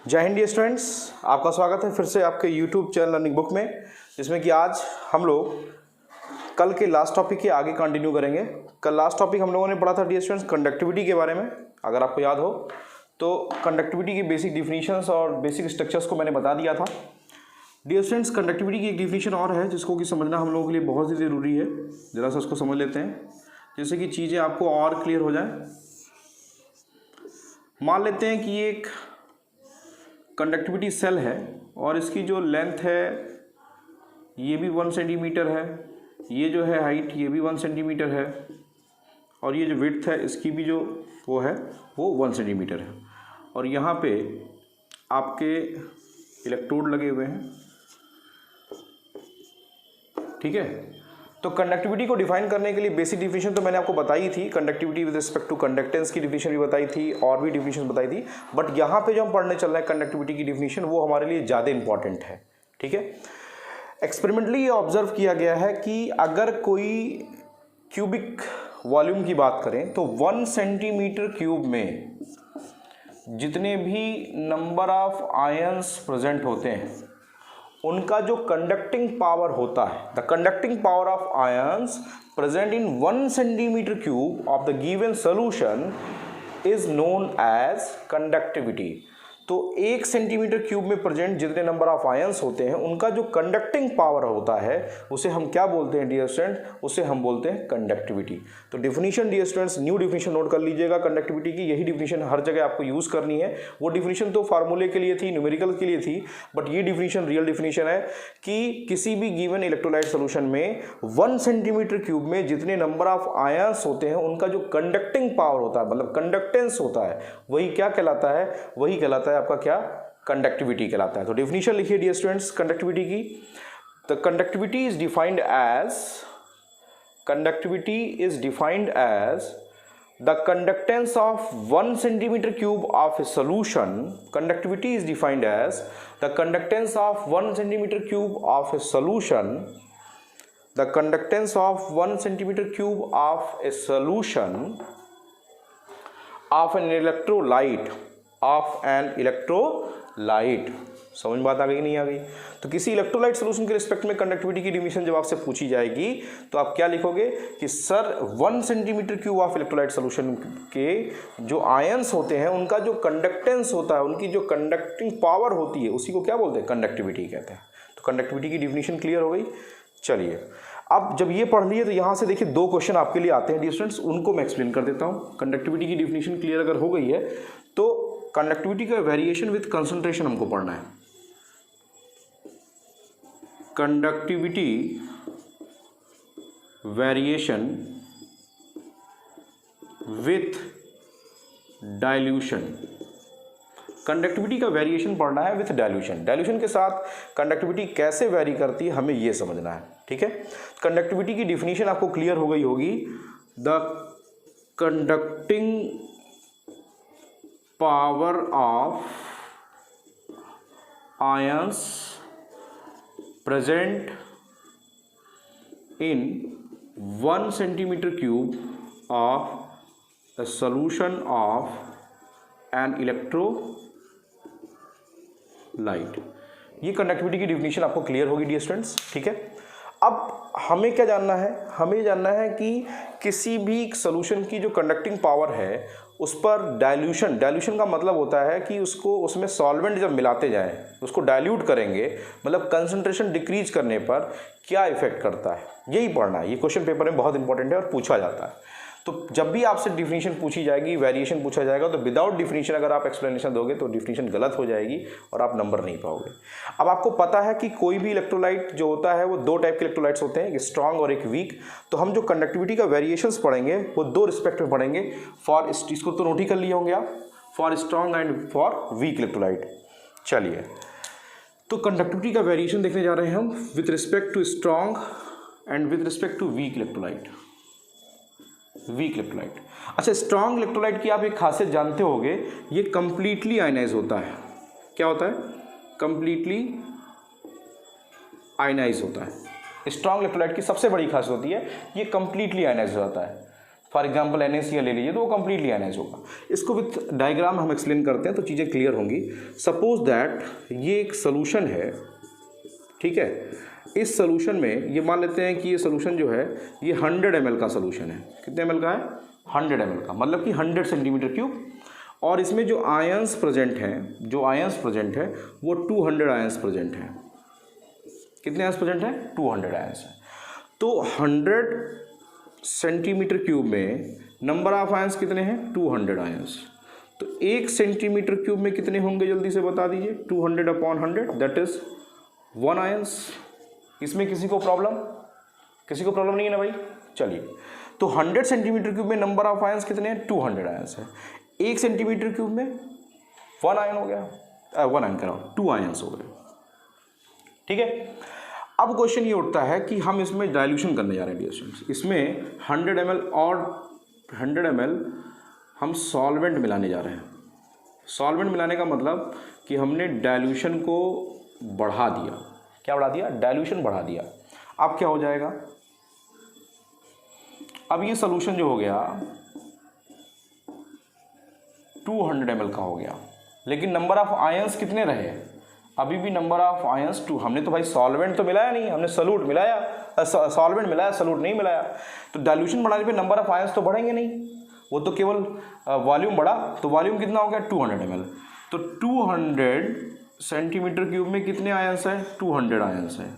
जय Hind dear students, आपका स्वागत है फिर से आपके YouTube चैनल लर्निंग बुक में, जिसमें कि आज हम लोग कल के लास्ट टॉपिक के आगे कंटिन्यू करेंगे। कल लास्ट टॉपिक हम लोगों ने पढ़ा था डियर स्टूडेंट्स कंडक्टिविटी के बारे में। अगर आपको याद हो तो कंडक्टिविटी की बेसिक डिफिनीशंस और बेसिक स्ट्रक्चर्स को मैंने बता दिया था। डियर स्टूडेंट्स, कंडक्टिविटी की एक डिफिनीशन और है जिसको कि समझना हम लोगों के लिए बहुत ही ज़रूरी है। ज़रा सा उसको समझ लेते हैं जिससे कि चीज़ें आपको और क्लियर हो जाए। मान लेते हैं कि एक कंडक्टिविटी सेल है और इसकी जो लेंथ है ये भी 1 सेंटीमीटर है, ये जो है हाइट ये भी 1 सेंटीमीटर है और ये जो विड्थ है इसकी भी जो वो है वो 1 सेंटीमीटर है। और यहाँ पे आपके इलेक्ट्रोड लगे हुए हैं, ठीक है। तो कंडक्टिविटी को डिफाइन करने के लिए बेसिक डिफिनीशन तो मैंने आपको बताई थी, conductivity with respect to conductance की डिफिनीशन भी बताई थी और भी डिफिनीशन बताई थी। बट यहाँ पे जो हम पढ़ने चल रहे हैं कंडक्टिविटी की डिफिनीशन, वो हमारे लिए ज़्यादा इंपॉर्टेंट है, ठीक है। एक्सपेरिमेंटली ये ऑब्जर्व किया गया है कि अगर कोई क्यूबिक वॉल्यूम की बात करें तो 1 सेंटीमीटर क्यूब में जितने भी नंबर ऑफ आयंस प्रेजेंट होते हैं उनका जो कंडक्टिंग पावर होता है, the conducting power of ions present in 1 centimetre cube of the given solution is known as conductivity. तो 1 सेंटीमीटर क्यूब में प्रेजेंट जितने नंबर ऑफ आयंस होते हैं उनका जो कंडक्टिंग पावर होता है उसे हम क्या बोलते हैं डियर स्टूडेंट? उसे हम बोलते हैं कंडक्टिविटी। तो definition dear students, new definition note कर लीजिएगा कंडक्टिविटी की। यही डिफिनीशन हर जगह आपको यूज करनी है। वो डिफिनीशन तो फार्मूले के लिए थी, न्यूमेरिकल के लिए थी, बट ये डिफिनीशन रियल डिफिनीशन है कि किसी भी गिवन इलेक्ट्रोलाइट सोल्यूशन में 1 सेंटीमीटर क्यूब में जितने नंबर ऑफ आयंस होते हैं उनका जो कंडक्टिंग पावर होता है, मतलब कंडक्टेंस होता है, वही क्या कहलाता है? वही कहलाता है आपका क्या? कंडक्टिविटी कहलाता है। तो डेफिनेशन लिखिए डियर स्टूडेंट्स कंडक्टिविटी की। The conductivity is defined as the conductance of 1 centimetre cube of a solution. Conductivity is defined as the conductance of 1 centimetre cube of a solution. The conductance of 1 centimetre cube of a solution of an electrolyte, of an electrolyte. समझ बात आ गई नहीं आ गई? तो किसी electrolyte solution के रिस्पेक्ट में कंडक्टिविटी की डिफिनीशन जब आपसे पूछी जाएगी तो आप क्या लिखोगे कि sir 1 centimetre cube of electrolyte solution के जो आयंस होते हैं उनका जो कंडक्टेंस होता है, उनकी जो कंडक्टिंग पावर होती है, उसी को क्या बोलते हैं? कंडक्टिविटी कहते हैं। तो कंडक्टिविटी की डिफिनीशन क्लियर हो गई। चलिए, अब जब ये पढ़ लिए तो यहाँ से देखिए 2 क्वेश्चन आपके लिए आते हैं डियर स्टूडेंट्स, उनको मैं एक्सप्लेन कर देता हूँ। कंडक्टिविटी की डिफिनीशन क्लियर अगर हो गई है तो कंडक्टिविटी का वेरिएशन विद कंसंट्रेशन हमको पढ़ना है। Conductivity variation with dilution. Conductivity का वेरिएशन पढ़ना है विथ डाइल्यूशन। डाइल्यूशन के साथ कंडक्टिविटी कैसे वेरी करती है हमें ये समझना है, ठीक है। कंडक्टिविटी की डिफिनीशन आपको क्लियर हो गई होगी। The conducting power of ions present in 1 centimetre cube of a solution of an electrolyte। ये कंडक्टिविटी की डिफिनीशन आपको क्लियर होगी डियर स्टूडेंट्स, ठीक है। अब हमें क्या जानना है? हमें जानना है कि किसी भी सॉल्यूशन की जो कंडक्टिंग पावर है उस पर डाइल्यूशन का मतलब होता है कि उसको उसमें सॉल्वेंट जब मिलाते जाएं, उसको डाइल्यूट करेंगे, मतलब कंसंट्रेशन डिक्रीज करने पर क्या इफेक्ट करता है, यही पढ़ना है। ये क्वेश्चन पेपर में बहुत इंपॉर्टेंट है और पूछा जाता है। तो जब भी आपसे डिफिनीशन पूछी जाएगी, वेरिएशन पूछा जाएगा, तो विदाउट डिफिनीशन अगर आप एक्सप्लेनेशन दोगे तो डिफिनीशन गलत हो जाएगी और आप नंबर नहीं पाओगे। अब आपको पता है कि कोई भी इलेक्ट्रोलाइट जो होता है वो 2 टाइप के इलेक्ट्रोलाइट्स होते हैं, एक स्ट्रांग और एक वीक। तो हम जो कंडक्टिविटी का वेरिएशंस पढ़ेंगे वो 2 रिस्पेक्ट में पढ़ेंगे। फॉर इसको तो नोट ही कर लिए होंगे आप, for strong and for weak electrolyte. चलिए, तो कंडक्टिविटी का वेरिएशन देखने जा रहे हैं हम with respect to strong and with respect to weak electrolyte. अच्छा, स्ट्रॉन्ग इलेक्ट्रोलाइट की आप एक खासियत जानते होंगे, ये कंप्लीटली आयनाइज होता है। क्या होता है? कंप्लीटली आयनाइज होता है। स्ट्रॉन्ग इलेक्ट्रोलाइट की सबसे बड़ी खासियत होती है ये कंप्लीटली आयनाइज हो जाता है। फॉर एग्जाम्पल NaCl ले लीजिए तो वो कम्प्लीटली NH होगा। इसको विथ डायग्राम हम एक्सप्लेन करते हैं तो चीज़ें क्लियर होंगी। सपोज दैट ये एक सोल्यूशन है, ठीक है। इस सोल्यूशन में ये मान लेते हैं कि ये सोल्यूशन जो है ये 100 ml का सोल्यूशन है। कितने ml का है? 100 ml का, मतलब कि 100 सेंटीमीटर क्यूब। और इसमें जो आयंस प्रेजेंट हैं, जो आयंस प्रेजेंट है वो 200 आयंस प्रेजेंट हैं। कितने आयंस प्रेजेंट हैं? 200 आयंस हैं। तो 100 सेंटीमीटर क्यूब में नंबर ऑफ आयंस कितने हैं? 200 आयंस। तो 1 सेंटीमीटर क्यूब में कितने होंगे जल्दी से बता दीजिए? 200 अपॉन 100 दैट इज 1 आयंस। इसमें किसी को प्रॉब्लम? किसी को प्रॉब्लम नहीं है ना भाई? चलिए, तो 100 सेंटीमीटर क्यूब में नंबर ऑफ आयंस कितने हैं? 200 आयंस है। 1 सेंटीमीटर क्यूब में 1 आयन हो गया, 1 आयन कराओ, 2 आयंस हो गए, ठीक है। अब क्वेश्चन ये उठता है कि हम इसमें डाइल्यूशन करने जा रहे हैं डियर स्टूडेंट्स। इसमें 100 ml और 100 ml हम सॉल्वेंट मिलाने जा रहे हैं। सॉल्वेंट मिलाने का मतलब कि हमने डाइल्यूशन को बढ़ा दिया। क्या बढ़ा दिया? डाइल्यूशन बढ़ा दिया। अब क्या हो जाएगा? अब ये सोल्यूशन जो हो गया 200 ml का हो गया, लेकिन नंबर ऑफ आयंस कितने रहे? अभी भी नंबर ऑफ आयंस 2। हमने तो भाई सॉल्वेंट तो मिलाया नहीं, हमने सॉल्यूट मिलाया, सॉल्वेंट मिलाया, सॉल्यूट नहीं मिलाया। तो डाइल्यूशन बढ़ाने पे नंबर ऑफ आयंस तो बढ़ेंगे नहीं, वो तो केवल वॉल्यूम बढ़ा। तो वॉल्यूम कितना हो गया? 200 ml। तो 200 सेंटीमीटर क्यूब में कितने आयंस हैं? 200 आयंस हैं।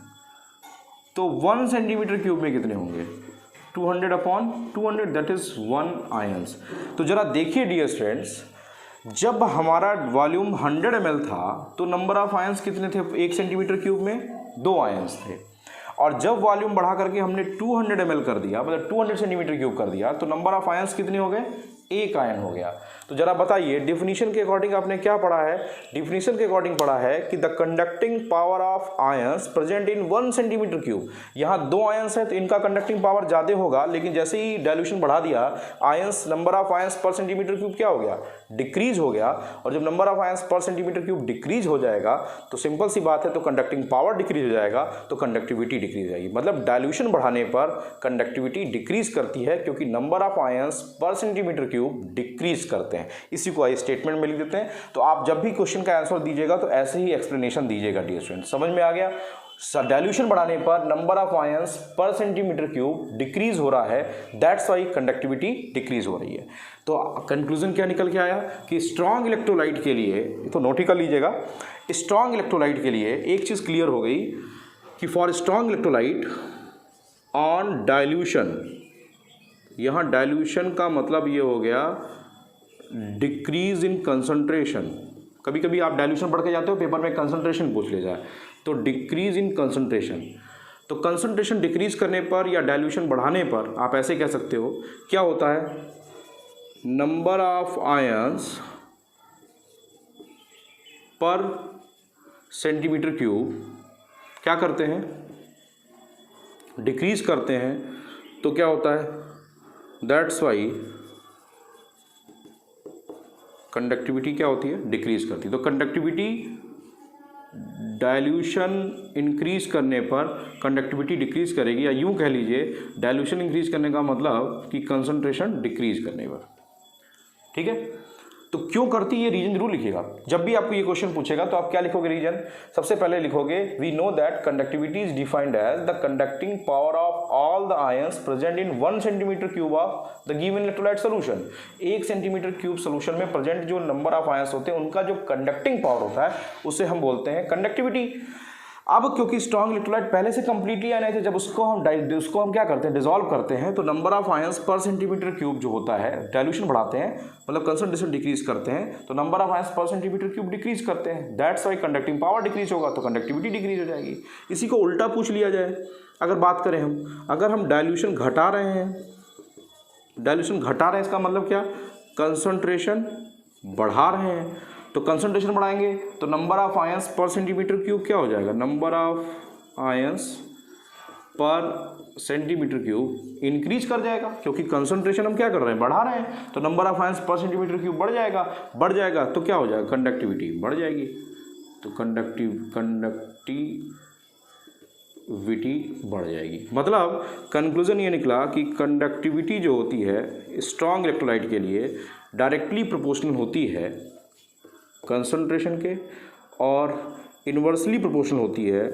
तो 1 सेंटीमीटर क्यूब में कितने होंगे? 200 अपॉन 200 दैट इज 1 आयंस। तो जरा देखिए डियर स्टूडेंट्स, जब हमारा वॉल्यूम 100 ml था तो नंबर ऑफ आयंस कितने थे 1 सेंटीमीटर क्यूब में? 2 आयंस थे। और जब वॉल्यूम बढ़ा करके हमने 200 ml कर दिया, मतलब 200 सेंटीमीटर क्यूब कर दिया, तो नंबर ऑफ आयंस कितने हो गए? 1 आयन हो गया। तो जरा बताइए डिफिनीशन के अकॉर्डिंग आपने क्या पढ़ा है? डिफिनीशन के अकॉर्डिंग पढ़ा है कि the conducting power of ions present in 1 centimetre cube. यहाँ 2 आयंस है तो इनका कंडक्टिंग पावर ज़्यादा होगा, लेकिन जैसे ही डाइल्यूशन बढ़ा दिया ions, number of ions per centimetre cube क्या हो गया? डिक्रीज हो गया। और जब number of ions per centimetre cube decrease हो जाएगा तो सिंपल सी बात है, तो कंडक्टिंग पावर डिक्रीज हो जाएगा, तो कंडक्टिविटी डिक्रीज हो जाएगी। मतलब डाइल्यूशन बढ़ाने पर कंडक्टिविटी डिक्रीज करती है, क्योंकि number of ions per centimetre cube decrease करते हैं। इसी को स्टेटमेंट में लिख देते हैं। तो आप जब भी क्वेश्चन का आंसर दीजिएगा तो ऐसे ही एक्सप्लेनेशन दीजिएगा डियर स्टूडेंट। समझ में आ गया? डाइल्यूशन बढ़ाने पर number of ions per centimetre cube decrease हो रहा है, दैट्स वाई कंडक्टिविटी डिक्रीज हो रही है। तो कंक्लूजन क्या निकल के आया कि स्ट्रॉन्ग इलेक्ट्रोलाइट के लिए, तो नोट ही कर लीजिएगा, स्ट्रॉन्ग इलेक्ट्रोलाइट के लिए एक चीज़ क्लियर हो गई कि for strong electrolyte on dilution, यहाँ डाइल्यूशन का मतलब ये हो गया डिक्रीज इन कंसंट्रेशन। कभी कभी आप डाइल्यूशन पढ़ के जाते हो, पेपर में कंसंट्रेशन पूछ ले जाए, तो डिक्रीज इन कंसंट्रेशन। तो कंसंट्रेशन डिक्रीज करने पर या डाइल्यूशन बढ़ाने पर आप ऐसे कह सकते हो, क्या होता है? Number of ions per centimetre cube क्या करते हैं? डिक्रीज करते हैं। तो क्या होता है? दैट्स वाई कंडक्टिविटी क्या होती है? डिक्रीज करती है। तो कंडक्टिविटी डाइल्यूशन इंक्रीज करने पर कंडक्टिविटी डिक्रीज करेगी, या यूं कह लीजिए डाइल्यूशन इंक्रीज करने का मतलब कि कंसंट्रेशन डिक्रीज करने पर, ठीक है। तो क्यों करती है, ये रीजन जरूर लिखिएगा। जब भी आपको ये क्वेश्चन पूछेगा तो आप क्या लिखोगे रीजन? सबसे पहले लिखोगे we know that conductivity is defined as the conducting power of all the ions present in 1 centimetre cube of the given electrolyte solution. 1 centimetre cube solution में प्रेजेंट जो नंबर ऑफ आयंस होते हैं उनका जो conducting power होता है उसे हम बोलते हैं कंडक्टिविटी। अब क्योंकि स्ट्रॉन्ग इलेक्ट्रोलाइट पहले से कंप्लीटली आने थे, जब उसको हम क्या करते हैं? डिसॉल्व करते हैं, तो number of ions per centimetre cube जो होता है, डाइल्यूशन बढ़ाते हैं मतलब कंसंट्रेशन डिक्रीज करते हैं, तो number of ions per centimetre cube decrease करते हैं, that's why conducting power decrease होगा, तो कंडक्टिविटी डिक्रीज हो जाएगी। इसी को उल्टा पूछ लिया जाए, अगर बात करें अगर हम डाइल्यूशन घटा रहे हैं, डाइल्यूशन घटा रहे हैं इसका मतलब क्या? कंसंट्रेशन बढ़ा रहे हैं। तो कंसंट्रेशन बढ़ाएंगे तो number of ions per centimetre cube क्या हो जाएगा? Number of ions per centimetre cube increase कर जाएगा, क्योंकि कंसंट्रेशन हम क्या कर रहे हैं? बढ़ा रहे हैं। तो number of ions per centimetre cube बढ़ जाएगा तो क्या हो जाएगा? कंडक्टिविटी बढ़ जाएगी। तो कंडक्टिविटी बढ़ जाएगी। मतलब कंक्लूजन ये निकला कि कंडक्टिविटी जो होती है स्ट्रॉन्ग इलेक्ट्रोलाइट के लिए डायरेक्टली प्रोपोर्शनल होती है कंसंट्रेशन के और इन्वर्सली प्रोपोर्शनल होती है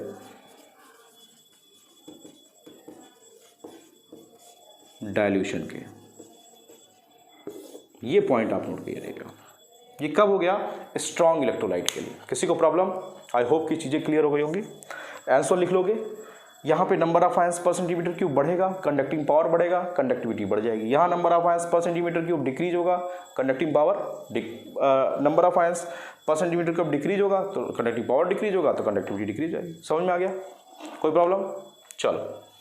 डाइल्यूशन के। ये पॉइंट आप नोट करिएगा। ये कब हो गया? स्ट्रॉन्ग इलेक्ट्रोलाइट के लिए। किसी को प्रॉब्लम? आई होप कि चीज़ें क्लियर हो गई होंगी। आंसर लिख लोगे। यहाँ पे number of ions per centimetre cube बढ़ेगा, कंडक्टिंग पावर बढ़ेगा, कंडक्टिविटी बढ़ जाएगी। यहाँ number of ions per centimetre cube decrease होगा, conducting power number of ions per centimetre cube decrease होगा तो कंडक्टिंग पावर डिक्रीज होगा तो कंडक्टिविटी डिक्रीज जाएगी। समझ में आ गया? कोई प्रॉब्लम? चलो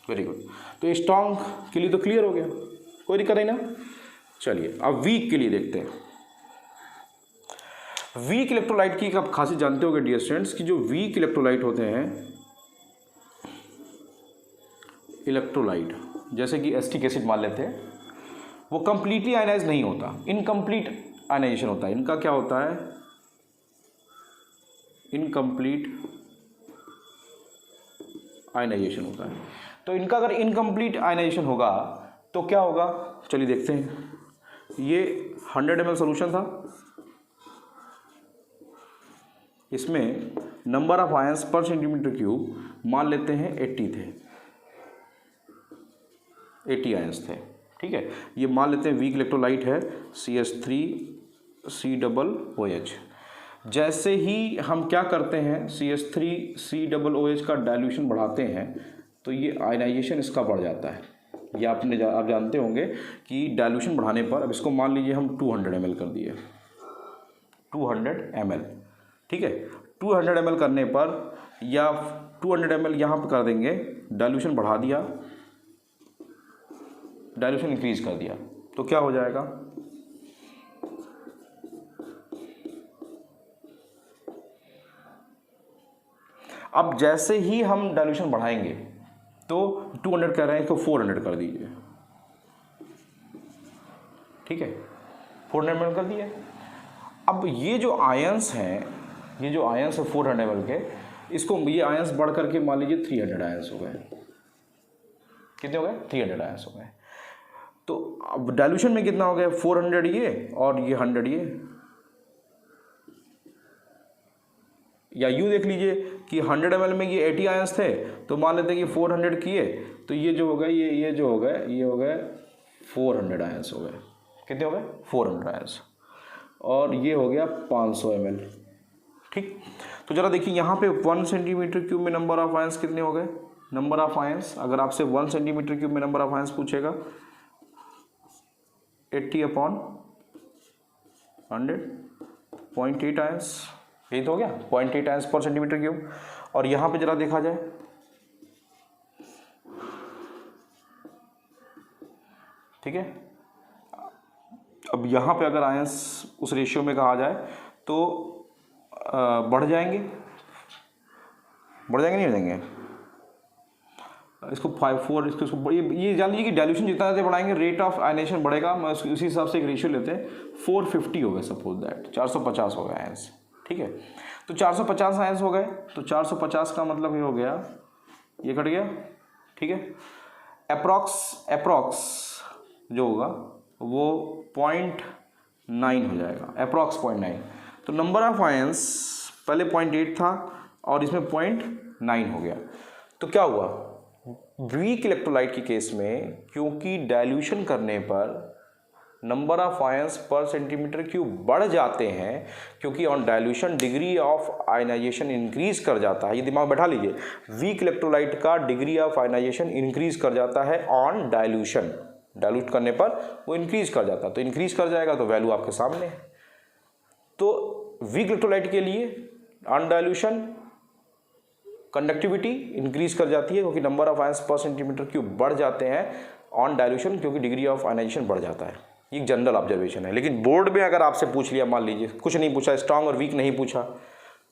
वेरी गुड। तो स्ट्रॉन्ग के लिए तो क्लियर हो गया, कोई दिक्कत नहीं ना। चलिए अब वीक के लिए देखते हैं। वीक इलेक्ट्रोलाइट की आप खासी जानते होंगे डियर स्टूडेंट्स कि जो वीक इलेक्ट्रोलाइट होते हैं, इलेक्ट्रोलाइट जैसे कि एसिटिक एसिड मान लेते हैं, वो कंप्लीटली आयनाइज नहीं होता, इनकम्प्लीट आयनाइजेशन होता है। इनका क्या होता है? इनकम्प्लीट आयनाइजेशन होता है। तो इनका अगर इनकम्प्लीट आयनाइजेशन होगा तो क्या होगा? चलिए देखते हैं। ये 100 ml सोल्यूशन था, इसमें number of ions per centimetre cube मान लेते हैं 80 थे, 80 आयंस थे। ठीक है, ये मान लेते हैं वीक इलेक्ट्रोलाइट है CH3COOH। जैसे ही हम क्या करते हैं CH3COOH का डाइल्यूशन बढ़ाते हैं तो ये आयनाइजेशन इसका बढ़ जाता है। ये आप जानते होंगे कि डाइल्यूशन बढ़ाने पर, अब इसको मान लीजिए हम 200 ml कर दिए, 200 ml। ठीक है, 200 ml करने पर या 200 ml यहाँ पर कर देंगे, डाइल्यूशन बढ़ा दिया, डाइल्यूशन इंक्रीज कर दिया तो क्या हो जाएगा? अब जैसे ही हम डाइल्यूशन बढ़ाएंगे तो 200 कह रहे हैं तो 400 कर दीजिए। ठीक है, 400 ml कर दिए। अब ये जो आयंस हैं, ये जो आयंस है 400 ml के, इसको ये आयंस बढ़ करके मान लीजिए 300 आयंस हो गए। कितने हो गए? 300 आयंस हो गए। तो अब डाइल्यूशन में कितना हो गया? 400 ये और ये 100 ये। या यूँ देख लीजिए कि 100 ml में ये 80 आयंस थे तो मान लेते हैं कि 400 किए तो ये जो हो गए, ये जो हो गए, ये हो गए 400 आयंस हो गए। कितने हो गए? 400 आयंस। और ये हो गया 500 ml। ठीक, तो ज़रा देखिए यहाँ पे 1 सेंटीमीटर क्यूब में नंबर ऑफ आयंस कितने हो गए? नंबर ऑफ आयंस, अगर आपसे 1 सेंटीमीटर क्यूब में नंबर ऑफ आयंस पूछेगा 80/100, 0.8 आयंस। यही तो हो गया 0.8 आयंस पर सेंटीमीटर क्यूब। और यहाँ पे जरा देखा जाए, ठीक है, अब यहाँ पे अगर आयंस उस रेशियो में कहा जाए तो बढ़ जाएंगे, नहीं हो जाएंगे? इसको 5-4 इसको ये जान लीजिए कि डाइल्यूशन जितना ज़्यादा बढ़ाएंगे रेट ऑफ आयनाइजेशन बढ़ेगा। मैं उसी हिसाब से एक रेशियो लेते हैं, 450 हो गए, सपोज दैट 450 हो गए आयंस। ठीक है, तो 450 आयंस हो गए तो 450 का मतलब ये हो गया, ये कट गया। ठीक है, अप्रॉक्स जो होगा वो 0.9 हो जाएगा, अप्रॉक्स 0.9। तो नंबर ऑफ आयंस पहले 0.8 था और इसमें 0.9 हो गया। तो क्या हुआ? वीक इलेक्ट्रोलाइट के केस में क्योंकि डाइल्यूशन करने पर number of ions per centimetre cube बढ़ जाते हैं, क्योंकि on dilution degree of ionisation increase कर जाता है। ये दिमाग बैठा लीजिए, वीक इलेक्ट्रोलाइट का डिग्री ऑफ आयनाइजेशन इंक्रीज कर जाता है ऑन डाइल्यूशन। डाइल्यूट करने पर वो इंक्रीज कर जाता है, तो इंक्रीज कर जाएगा तो वैल्यू आपके सामने है। तो वीक इलेक्ट्रोलाइट के लिए ऑन डाइल्यूशन कंडक्टिविटी इंक्रीज कर जाती है, क्योंकि number of ions per centimetre cube बढ़ जाते हैं ऑन डाइल्यूशन, क्योंकि डिग्री ऑफ आयनाइजेशन बढ़ जाता है। ये जनरल ऑब्जर्वेशन है। लेकिन बोर्ड में अगर आपसे पूछ लिया, मान लीजिए कुछ नहीं पूछा, स्ट्रांग और वीक नहीं पूछा,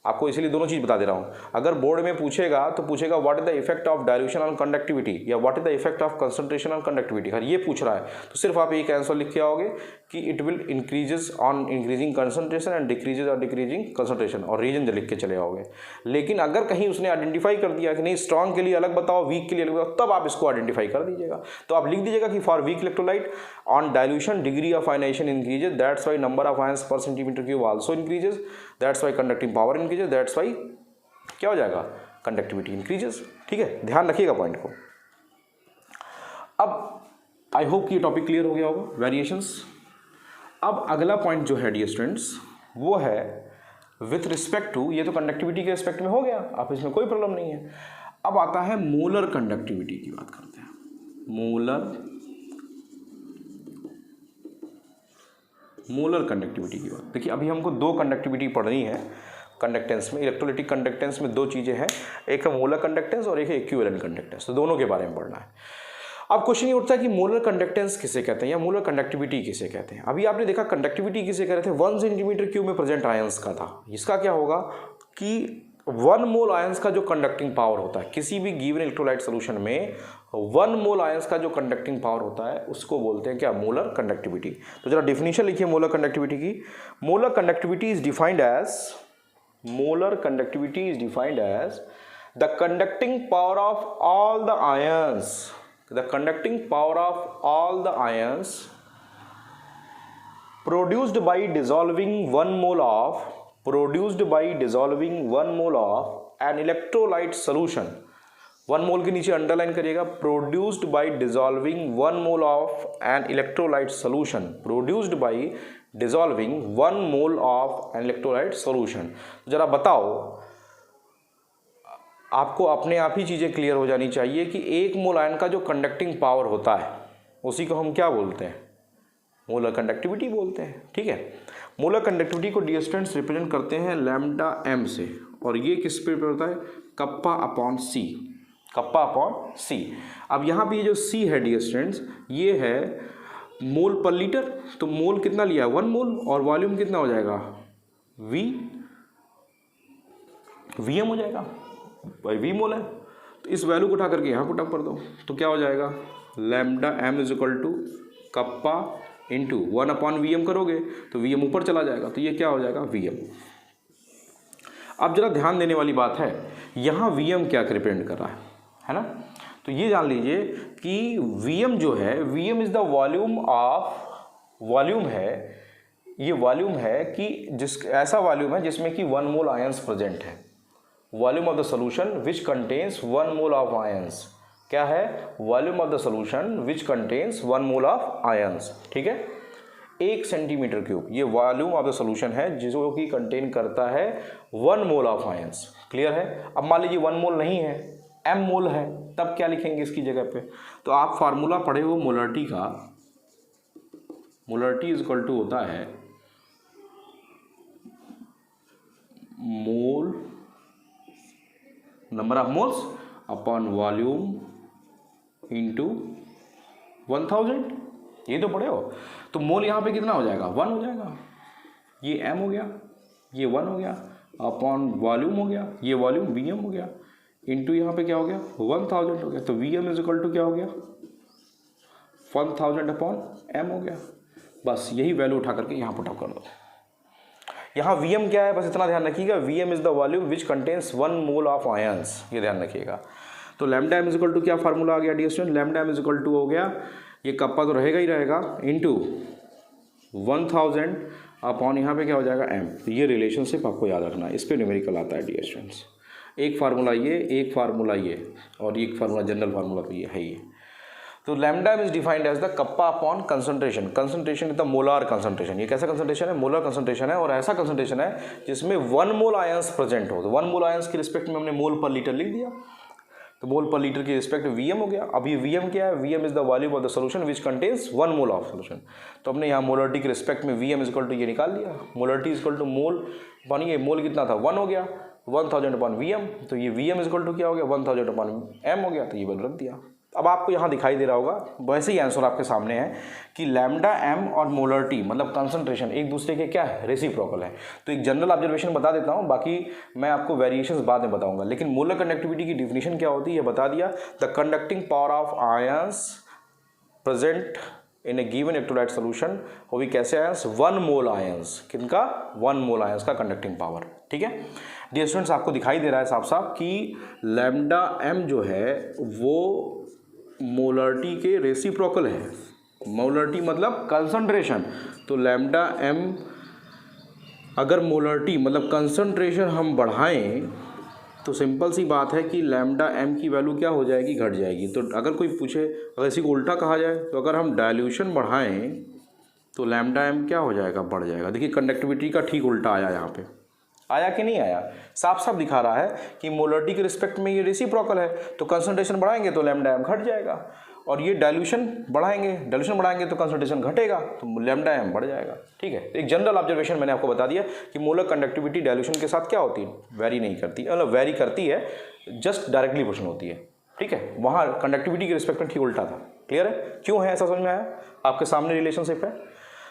आपको इसीलिए दोनों चीज़ बता दे रहा हूँ। अगर बोर्ड में पूछेगा तो पूछेगा what is the effect of dilution on conductivity या what is the effect of concentration on conductivity, अगर ये पूछ रहा है तो सिर्फ आप एक आंसर लिख के आओगे कि it will increases on increasing concentration and decreases on decreasing concentration और रीजन लिख के चले आओगे। लेकिन अगर कहीं उसने आइडेंटिफाई कर दिया कि नहीं स्ट्रॉन्ग के लिए अलग बताओ, वीक के लिए अलग बताओ, तब आप इसको आइडेंटिफाई कर दीजिएगा। तो आप लिख दीजिएगा कि for weak electrolyte on dilution degree of ionisation increases, that's why number of ions per centimetre cube also increases, that's why conducting power increases, that's why क्या हो जाएगा कंडक्टिविटी इंक्रीजेस। ठीक है, ध्यान रखिएगा पॉइंट को। अब आई होप कि ये टॉपिक क्लियर हो गया होगा, वेरिएशंस। अब अगला पॉइंट जो है डियर स्टूडेंट्स वो है विथ रिस्पेक्ट टू, ये तो कंडक्टिविटी के रिस्पेक्ट में हो गया, आप इसमें कोई प्रॉब्लम नहीं है। अब आता है मोलर कंडक्टिविटी की बात करते हैं। मोलर कंडक्टिविटी की बात देखिए, अभी हमको दो कंडक्टिविटी पढ़नी है कंडक्टेंस में। इलेक्ट्रोलाइटिक कंडक्टेंस में दो चीज़ें हैं, एक है मोलर कंडक्टेंस और एक है इक्विवेलेंट कंडक्टेंस, तो दोनों के बारे में पढ़ना है। अब क्वेश्चन ये उठता है कि मोलर कंडक्टेंस किसे कहते हैं या मोलर कंडक्टिविटी किसे कहते हैं। अभी आपने देखा कंडक्टिविटी किसे कह रहे थे, 1 सेंटीमीटर क्यूब में प्रेजेंट आयंस का था। इसका क्या होगा कि 1 मोल आयंस का जो कंडक्टिंग पावर होता है किसी भी गिवन इलेक्ट्रोलाइट सोल्यूशन में, 1 मोल आयंस का जो कंडक्टिंग पावर होता है उसको बोलते हैं क्या, मोलर कंडक्टिविटी। तो जरा डिफिनीशन लिखिए मोलर कंडक्टिविटी की। Molar conductivity is defined as the conducting power of all the ions, produced by dissolving 1 mole of an electrolyte solution। 1 मोल के नीचे अंडरलाइन करिएगा, produced by dissolving 1 mole of an electrolyte solution, produced by dissolving 1 mole of an electrolyte solution. जरा बताओ, आपको अपने आप ही चीज़ें clear हो जानी चाहिए कि 1 मोल आयन का जो कंडक्टिंग पावर होता है उसी को हम क्या बोलते हैं, मोलर कंडक्टिविटी बोलते हैं। ठीक है, मोलर कंडक्टिविटी को डियर स्टूडेंट्स रिप्रेजेंट करते हैं लैम्डा एम से, और ये किस पे होता है, कप्पा अपॉन सी। अब यहाँ पे ये जो सी है डियर स्टूडेंट्स ये है मोल पर लीटर, तो मोल कितना लिया है 1 मोल, और वॉल्यूम कितना हो जाएगा वीएम हो जाएगा, भाई वी मोल है। तो इस वैल्यू को उठा करके यहाँ पुट अप कर दो, तो क्या हो जाएगा, lambda M is equal to kappa into 1 upon V M करोगे तो वी एम ऊपर चला जाएगा, तो ये क्या हो जाएगा वी एम। अब जरा ध्यान देने वाली बात है, यहाँ वी एम क्या रिप्रेजेंट कर रहा है ना, तो ये जान लीजिए कि वी एम जो है, V M is the volume है, ये वॉल्यूम है कि ऐसा वॉल्यूम है जिसमें कि 1 मोल आयंस प्रेजेंट है। Volume of the solution which contains 1 mole of ions, क्या है, volume of the solution which contains 1 mole of ions. ठीक है, 1 सेंटीमीटर क्यूब ये वॉल्यूम ऑफ द सोल्यूशन है जो कि कंटेन करता है 1 मोल ऑफ आयंस। क्लियर है। अब मान लीजिए 1 मोल नहीं है, m मोल है, तब क्या लिखेंगे इसकी जगह पे, तो आप फार्मूला पढ़े हो मोलरिटी का, मोलरिटी इज इक्वल टू होता है mole number of moles upon volume into 1000, ये तो पढ़े हो। तो मोल यहाँ पे कितना हो जाएगा 1 हो जाएगा, ये m हो गया, ये 1 हो गया, अपॉन वॉल्यूम हो गया, ये वॉल्यूम Vm हो गया, इंटू यहाँ पे क्या हो गया 1000 हो गया, तो Vm इज इक्वल टू क्या हो गया 1000 अपॉन m हो गया। बस यही वैल्यू उठा करके यहाँ पुट अप कर दो। यहाँ Vm क्या है, बस इतना ध्यान रखिएगा, Vm is the volume which contains 1 mole of ions, ये ध्यान रखिएगा। तो lambda M is equal to क्या फार्मूला आ गया dear student, lambda M is equal to हो गया, ये कप्पा तो रहेगा ही रहेगा, इंटू 1000 अपॉन यहाँ पे क्या हो जाएगा m। तो ये रिलेशनशिप आपको याद रखना है, इस पर न्यूमेरिकल आता है डियर स्टूडेंट्स। एक फार्मूला ये, एक फार्मूला ये, और एक फार्मूला जनरल फार्मूला तो ये है ये। तो lambda is defined as the kappa upon concentration, concentration is the molar concentration. ये कैसा कंसंट्रेशन है, मोलार कंसंट्रेशन है, और ऐसा कंसंट्रेशन है जिसमें 1 मोल आयंस प्रेजेंट हो। तो 1 मोल आयंस के रिस्पेक्ट में हमने मोल पर लीटर लिख दिया, तो मोल पर लीटर की रिस्पेक्ट Vm हो गया। अब ये Vm क्या है, Vm is the volume of the solution which contains 1 mole of solution. तो हमने यहाँ मोलरिटी के रिस्पेक्ट में Vm इज इक्वल टू ये निकाल दिया, मोलरिटी इज इक्वल टू मोल बनिए, मोल कितना था 1 हो गया, 1000 अपॉन Vm, तो ये Vm इज इक्वल टू क्या हो गया 1000 अपॉन m हो गया, तो ये वैल्यू रख दिया। अब आपको यहाँ दिखाई दे रहा होगा, वैसे ही आंसर आपके सामने है कि लैम्डा एम और मोलरिटी मतलब कंसंट्रेशन एक दूसरे के क्या है, रेसिप्रोकल है। तो एक जनरल ऑब्जर्वेशन बता देता हूँ, बाकी मैं आपको वेरिएशंस बाद में बताऊंगा। लेकिन मोलर कंडक्टिविटी की डिफिनीशन क्या होती है बता दिया, the conducting power of ions present in A given electrolyte solution, वो भी कैसे आयंस, 1 मोल आयंस, किनका, 1 मोल आयंस का कंडक्टिंग पावर। ठीक है डियर स्टूडेंट्स, आपको दिखाई दे रहा है साफ साफ कि लैम्डा एम जो है वो मोलरिटी के रेसिप्रोकल है। मोलरिटी मतलब कंसंट्रेशन, तो लैम्डा एम अगर मोलरिटी मतलब कंसंट्रेशन हम बढ़ाएं तो सिंपल सी बात है कि लैम्डा एम की वैल्यू क्या हो जाएगी, घट जाएगी। तो अगर कोई पूछे, अगर इसी को उल्टा कहा जाए तो अगर हम डाइल्यूशन बढ़ाएं तो लैम्डा एम क्या हो जाएगा, बढ़ जाएगा। देखिए कंडक्टिविटी का ठीक उल्टा आया, यहाँ पे आया कि नहीं आया, साफ साफ दिखा रहा है कि मोलरिटी के रिस्पेक्ट में ये रेसिप्रोकल है, तो कंसंट्रेशन बढ़ाएंगे तो लैम्डा एम घट जाएगा, और ये डाइल्यूशन बढ़ाएंगे तो कंसंट्रेशन घटेगा, तो लैम्डा एम बढ़ जाएगा। ठीक है, एक जनरल ऑब्जर्वेशन मैंने आपको बता दिया कि मोलर कंडक्टिविटी डाइल्यूशन के साथ क्या होती है, वेरी नहीं करती, मतलब वेरी करती है, जस्ट डायरेक्टली प्रोपोर्शनल होती है। ठीक है, वहाँ कंडक्टिविटी के रिस्पेक्ट में ठीक उल्टा था। क्लियर है, क्यों है ऐसा समझ में आया, आपके सामने रिलेशनशिप है।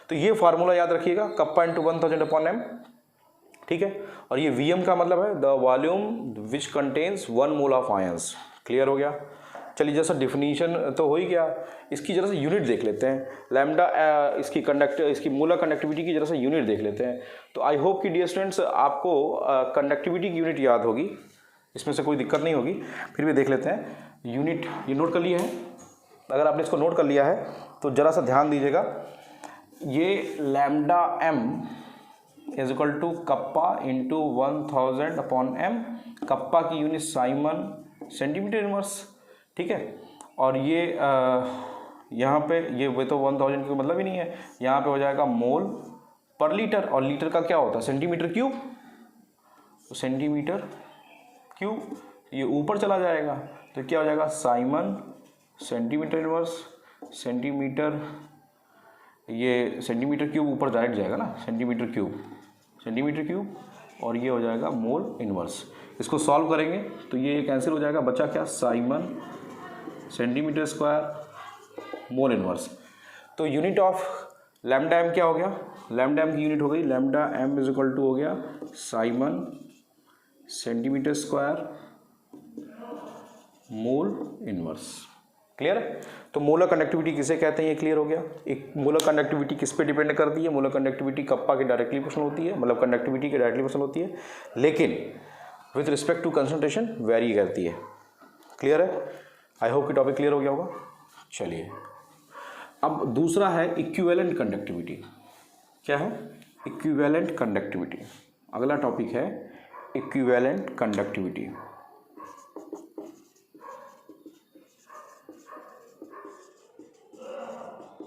तो ये फार्मूला याद रखिएगा, कप्पा इंटू 1000/m। ठीक है, और ये Vm का मतलब है the volume which contains 1 mole of ions. Clear हो गया। चलिए जैसा डिफिनीशन तो हो ही गया, इसकी जरा से यूनिट देख लेते हैं। लैम्डा इसकी मोलर कंडक्टिविटी की जरा से यूनिट देख लेते हैं। तो आई होप कि डियर स्टूडेंट्स आपको कंडक्टिविटी की यूनिट याद होगी, इसमें से कोई दिक्कत नहीं होगी, फिर भी देख लेते हैं। यूनिट ये नोट कर लिए हैं, अगर आपने इसको नोट कर लिया है तो ज़रा सा ध्यान दीजिएगा। ये lambda M is equal to kappa into 1000/m। Kappa की यूनिट साइमन सेंटीमीटर इनवर्स। ठीक है, और ये यहाँ पे ये वे तो 1000 का मतलब ही नहीं है, यहाँ पे हो जाएगा मोल पर लीटर, और लीटर का क्या होता है, सेंटीमीटर क्यूब। तो सेंटीमीटर क्यूब ये ऊपर चला जाएगा तो क्या हो जाएगा, साइमन सेंटीमीटर इनवर्स, सेंटीमीटर ये सेंटीमीटर क्यूब ऊपर डायरेक्ट जाएगा ना, सेंटीमीटर क्यूब, और ये हो जाएगा मोल इनवर्स। इसको सॉल्व करेंगे तो ये कैंसिल हो जाएगा, बचा क्या, siemens centimetre square mole inverse. तो यूनिट ऑफ लैम्डा एम क्या हो गया, लैम्डा एम की यूनिट हो गई, lambda M is equal to हो गया siemens centimetre square mole inverse. Clear है। तो मोलर कंडक्टिविटी किसे कहते हैं, ये क्लियर हो गया। एक मोलर कंडक्टिविटी किस पे डिपेंड करती है, मोलर कंडक्टिविटी कप्पा के डायरेक्टली प्रोपोर्शनल होती है, मतलब कंडक्टिविटी के डायरेक्टली प्रोपोर्शनल होती है, लेकिन with respect to concentration vary करती है। क्लियर है, आई होप कि टॉपिक क्लियर हो गया होगा। चलिए अब दूसरा है इक्विवेलेंट कंडक्टिविटी। क्या है, इक्विवेलेंट कंडक्टिविटी। अगला टॉपिक है इक्विवेलेंट कंडक्टिविटी।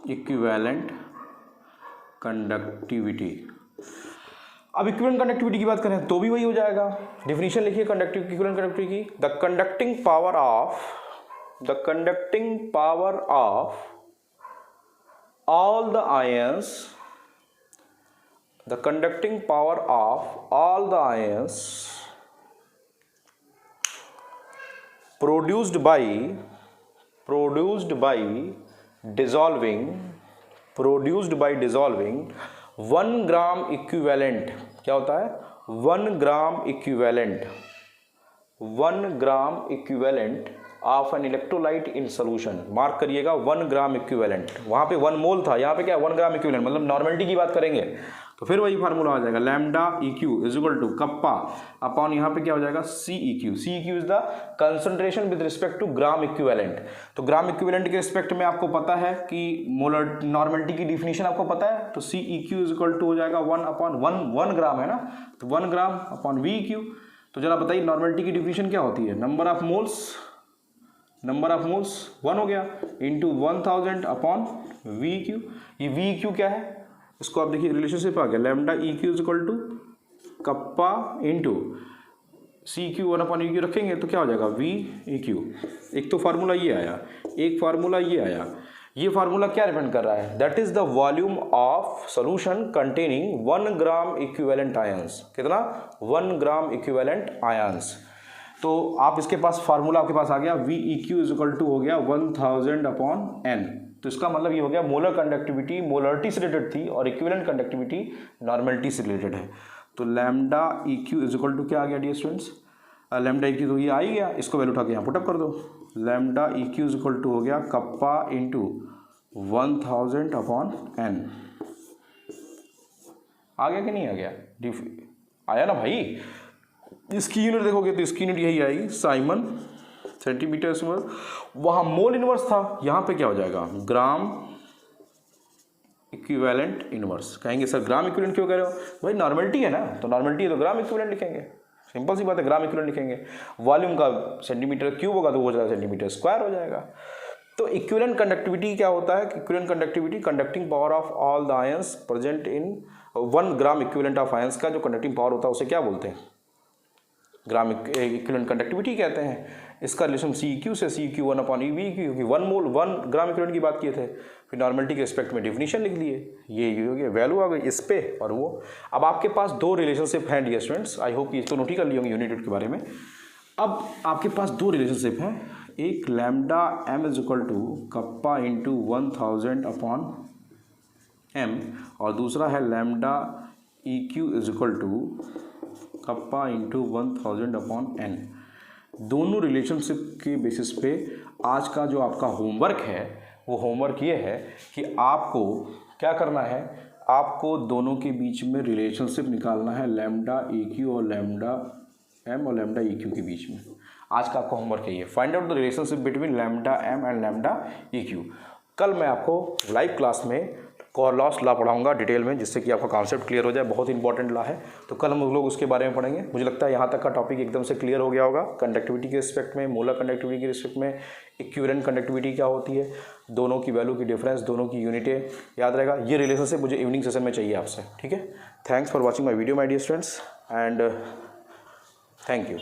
Equivalent conductivity. अब इक्विवेलेंट कंडक्टिविटी की बात करें तो भी वही हो जाएगा। डिफिनीशन लिखिए इक्विवेलेंट कंडक्टिविटी की, the conducting power of all the ions, the conducting power of all the ions produced by dissolving 1 gram equivalent, क्या होता है, 1 gram equivalent of an electrolyte in solution. Mark करिएगा 1 ग्राम इक्विवेलेंट, वहाँ पे 1 मोल था, यहाँ पे क्या है 1 ग्राम इक्विवेलेंट, मतलब नॉर्मलिटी की बात करेंगे तो फिर वही फार्मूला आ जाएगा, lambda EQ is equal to kappa upon यहाँ पे क्या हो जाएगा CEQ is the concentration with respect to gram equivalent. तो ग्राम इक्विवेलेंट के रिस्पेक्ट में आपको पता है कि मोलर नॉर्मलिटी की डिफिनीशन आपको पता है, तो CEQ इज इक्वल टू हो जाएगा 1 ग्राम है ना, तो 1 ग्राम अपॉन VEQ। तो जरा बताइए नॉर्मलिटी की डिफिनीशन क्या होती है, नंबर ऑफ मोल्स 1 हो गया इंटू 1000 अपॉन VEQ। ये VEQ क्या है, इसको आप देखिए रिलेशनशिप आ गया, lambda EQ is equal to kappa into CQ 1 upon EQ रखेंगे तो क्या हो जाएगा VEQ। एक तो फार्मूला ये आया, एक फार्मूला ये आया। ये फार्मूला क्या डिपेंड कर रहा है, that is the volume of solution containing 1 gram equivalent ions. कितना, 1 ग्राम इक्विवेलेंट आयंस। तो आप इसके पास फार्मूला आपके पास आ गया, V E Q is equal to हो गया 1000 अपॉन एन। तो इसका मतलब ये हो गया मोलर कंडक्टिविटी मोलरिटी से रिलेटेड थी और इक्विवेलेंट कंडक्टिविटी नॉर्मलिटी से रिलेटेड है। तो lambda E Q is equal to क्या आ गया dear students, lambda E Q तो ये आ ही गया, इसको वैल्यू उठा के यहाँ पुटअप कर दो। Lambda E Q is equal to हो गया कप्पा इंटू 1000 अपॉन एन। आ गया कि नहीं आ गया, आया ना भाई। इसकी यूनिट देखोगे तो इसकी यूनिट यही आएगी, साइमन सेंटीमीटर स्क्वायर। वहाँ मोल इनवर्स था, यहाँ पे क्या हो जाएगा, ग्राम इक्विवेलेंट इनवर्स। कहेंगे सर ग्राम इक्विवेलेंट क्यों कह रहे हो, भाई नॉर्मलिटी है ना, तो नॉर्मलिटी है तो ग्राम इक्विवेलेंट लिखेंगे, सिंपल सी बात है, ग्राम इक्विवेलेंट लिखेंगे। वॉल्यूम का सेंटीमीटर क्यूब होगा तो वो हो जाएगा सेंटीमीटर स्क्वायर हो जाएगा। तो इक्विवेलेंट कंडक्टिविटी क्या होता है, equivalent conductivity conducting power of all the ions present in 1 gram equivalent of ions का जो कंडक्टिंग पावर होता है उसे क्या बोलते हैं, ग्राम इक्विवेलेंट कंडक्टिविटी कहते हैं। इसका रिलेशन सी क्यू से C Q 1 upon E V Q, क्योंकि 1 ग्राम इक्विवेलेंट की बात किए थे, फिर नॉर्मलिटी के रिस्पेक्ट में डेफिनेशन लिख लिए, ये हो गया वैल्यू आ गई इस पे और वो। अब आपके पास दो रिलेशनशिप हैं डियर स्टूडेंट्स, आई होप ये तो नोट ही कर लिए होंगे यूनिट के बारे में। अब आपके पास दो रिलेशनशिप हैं, एक lambda M is equal to kappa into 1000 upon M और दूसरा है lambda E Q is equal to kappa into 1000 upon N. दोनों रिलेशनशिप के बेसिस पे आज का जो आपका होमवर्क है वो होमवर्क ये है कि आपको क्या करना है, आपको दोनों के बीच में रिलेशनशिप निकालना है, लैम्डा ई क्यू और लैम्डा एम और लैम्डा ई क्यू के बीच में। आज का आपका होमवर्क है ये, find out the relationship between lambda M and lambda E Q. कल मैं आपको लाइव क्लास में कोरलॉस लॉ पढ़ाऊंगा डिटेल में, जिससे कि आपका कॉन्सेप्ट क्लियर हो जाए, बहुत इंपॉर्टेंट लॉ है। तो कल हम लोग उसके बारे में पढ़ेंगे। मुझे लगता है यहाँ तक का टॉपिक एकदम से क्लियर हो गया होगा, कंडक्टिविटी के रिस्पेक्ट में, मोलर कंडक्टिविटी के रिस्पेक्ट में, इक्विवेलेंट कंडक्टिविटी क्या होती है, दोनों की वैल्यू की डिफरेंस, दोनों की यूनिटें याद रहेगा। ये रिलेशनशिप मुझे इवनिंग सेशन में चाहिए आपसे, ठीक है। Thanks for watching my video my dear students and thank you.